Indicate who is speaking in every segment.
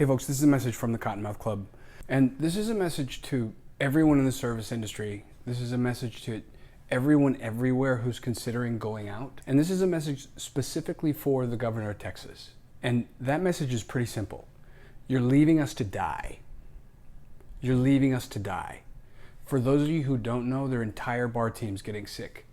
Speaker 1: Hey folks, this is a message from the Cottonmouth Club. And this is a message to everyone in the service industry. This is a message to everyone everywhere who's considering going out. And this is a message specifically for the governor of Texas. And that message is pretty simple. You're leaving us to die. You're leaving us to die. For those of you who don't know, their entire bar team's getting sick.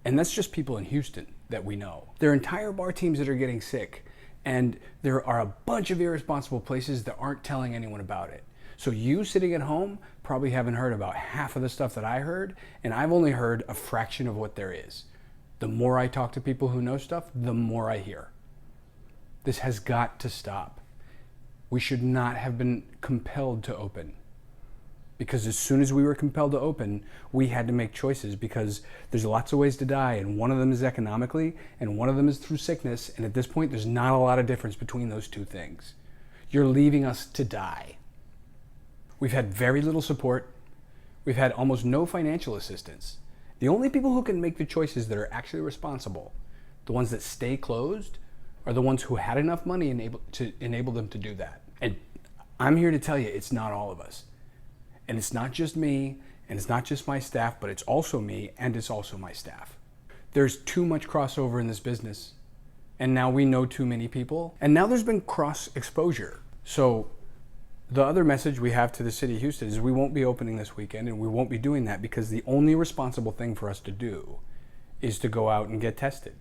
Speaker 1: And that's just people in Houston that we know. There are entire bar teams that are getting sick. And there are a bunch of irresponsible places that aren't telling anyone about it. So you sitting at home probably haven't heard about half of the stuff that I heard, and I've only heard a fraction of what there is. The more I talk to people who know stuff, the more I hear. This has got to stop. We should not have been compelled to open. Because as soon as we were compelled to open, we had to make choices because there's lots of ways to die, and one of them is economically, and one of them is through sickness, and at this point, there's not a lot of difference between those two things. You're leaving us to die. We've had very little support. We've had almost no financial assistance. The only people who can make the choices that are actually responsible, the ones that stay closed, are the ones who had enough money to enable them to do that. And I'm here to tell you, it's not all of us. And it's not just me, and it's not just my staff, but it's also me, and it's also my staff. There's too much crossover in this business, and now we know too many people, and now there's been cross exposure. So the other message we have to the city of Houston is we won't be opening this weekend, and we won't be doing that because the only responsible thing for us to do is to go out and get tested.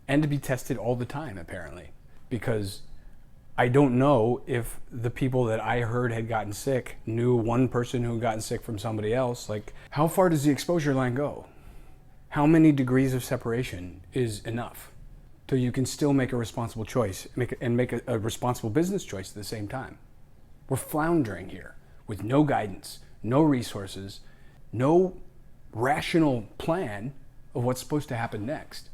Speaker 1: And to be tested all the time, apparently, because I don't know if the people that I heard had gotten sick knew one person who had gotten sick from somebody else. Like, how far does the exposure line go? How many degrees of separation is enough so you can still make a responsible choice and make a responsible business choice at the same time? We're floundering here with no guidance, no resources, no rational plan of what's supposed to happen next,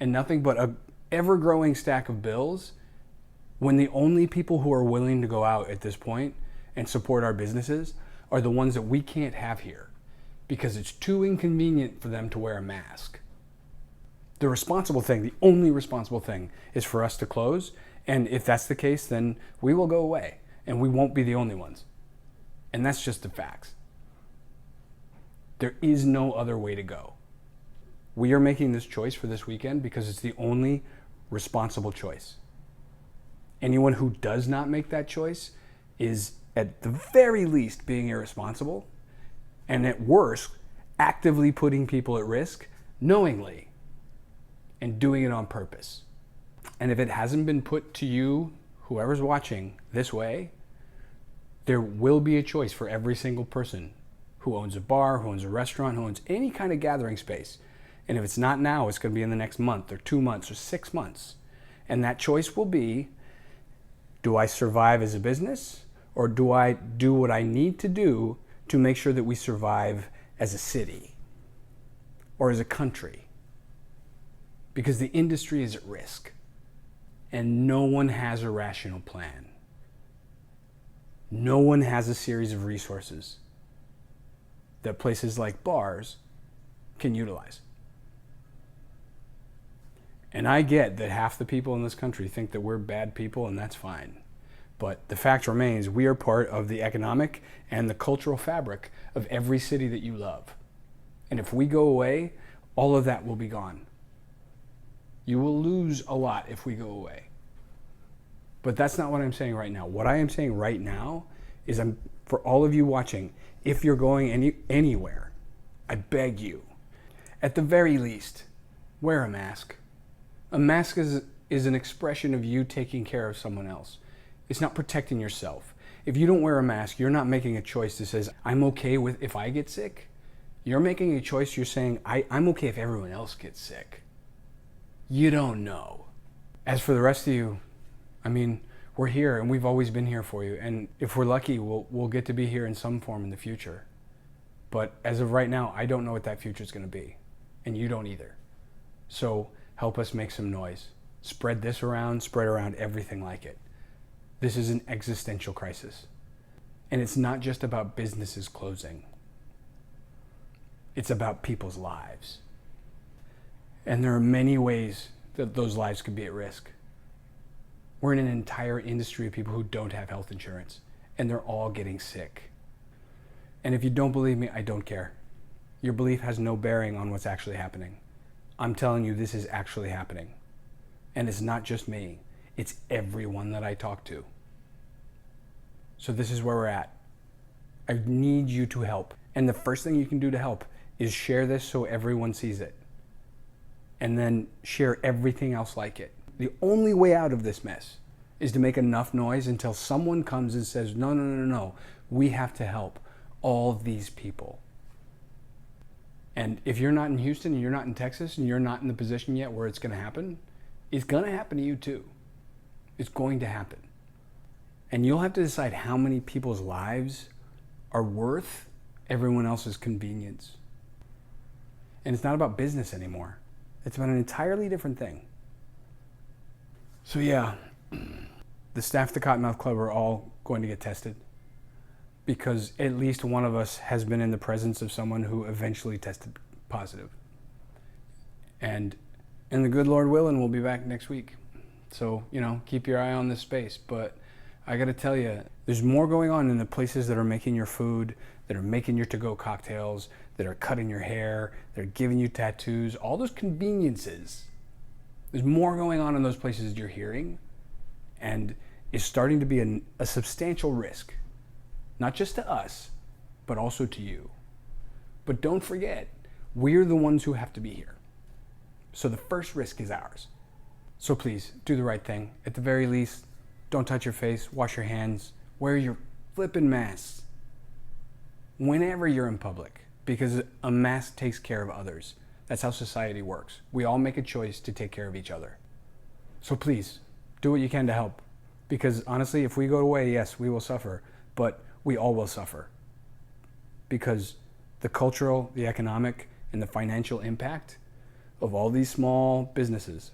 Speaker 1: and nothing but an ever-growing stack of bills when the only people who are willing to go out at this point and support our businesses are the ones that we can't have here because it's too inconvenient for them to wear a mask. The responsible thing, the only responsible thing, is for us to close, and if that's the case, then we will go away, and we won't be the only ones. And that's just the facts. There is no other way to go. We are making this choice for this weekend because it's the only responsible choice. Anyone who does not make that choice is, at the very least, being irresponsible, and at worst, actively putting people at risk knowingly and doing it on purpose. And if it hasn't been put to you, whoever's watching, this way, there will be a choice for every single person who owns a bar, who owns a restaurant, who owns any kind of gathering space. And if it's not now, it's going to be in the next month or 2 months or 6 months. And that choice will be, do I survive as a business, or do I do what I need to do to make sure that we survive as a city or as a country? Because the industry is at risk, and no one has a rational plan. No one has a series of resources that places like bars can utilize. And I get that half the people in this country think that we're bad people, and that's fine. But the fact remains, we are part of the economic and the cultural fabric of every city that you love. And if we go away, all of that will be gone. You will lose a lot if we go away. But that's not what I'm saying right now. What I am saying right now is, for all of you watching, if you're going anywhere, I beg you, at the very least, wear a mask. A mask is an expression of you taking care of someone else. It's not protecting yourself. If you don't wear a mask, you're not making a choice that says, I'm okay with if I get sick. You're making a choice, you're saying, I'm okay if everyone else gets sick. You don't know. As for the rest of you, I mean, we're here and we've always been here for you. And if we're lucky, we'll get to be here in some form in the future. But as of right now, I don't know what that future is going to be. And you don't either. So help us make some noise. Spread this around, spread around everything like it. This is an existential crisis. And it's not just about businesses closing. It's about people's lives. And there are many ways that those lives could be at risk. We're in an entire industry of people who don't have health insurance, and they're all getting sick. And if you don't believe me, I don't care. Your belief has no bearing on what's actually happening. I'm telling you, this is actually happening. And it's not just me, it's everyone that I talk to. So this is where we're at. I need you to help. And the first thing you can do to help is share this so everyone sees it. And then share everything else like it. The only way out of this mess is to make enough noise until someone comes and says, no, no, no, no, we have to help all these people. And if you're not in Houston and you're not in Texas and you're not in the position yet where it's going to happen, it's going to happen to you too. It's going to happen. And you'll have to decide how many people's lives are worth everyone else's convenience. And it's not about business anymore. It's about an entirely different thing. So yeah, the staff at the Cottonmouth Club are all going to get tested because at least one of us has been in the presence of someone who eventually tested positive. And the good Lord willing, we'll be back next week. So, keep your eye on this space. But I gotta tell you, there's more going on in the places that are making your food, that are making your to-go cocktails, that are cutting your hair, that are giving you tattoos, all those conveniences. There's more going on in those places that you're hearing, and it's starting to be a substantial risk, not just to us, but also to you. But don't forget, we're the ones who have to be here. So the first risk is ours. So please, do the right thing. At the very least, don't touch your face, wash your hands, wear your flippin' masks whenever you're in public, because a mask takes care of others. That's how society works. We all make a choice to take care of each other. So please, do what you can to help. Because honestly, if we go away, yes, we will suffer, but we all will suffer. Because the cultural, the economic, and the financial impact of all these small businesses,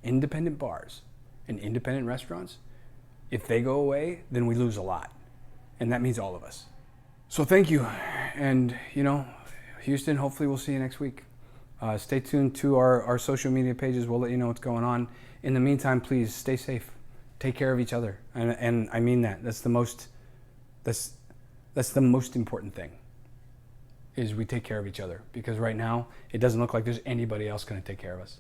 Speaker 1: independent bars, and independent restaurants, if they go away, then we lose a lot. And that means all of us. So thank you. And, Houston, hopefully we'll see you next week. Stay tuned to our social media pages. We'll let you know what's going on. In the meantime, please stay safe. Take care of each other. And I mean that. That's the most important thing, is we take care of each other. Because right now, it doesn't look like there's anybody else going to take care of us.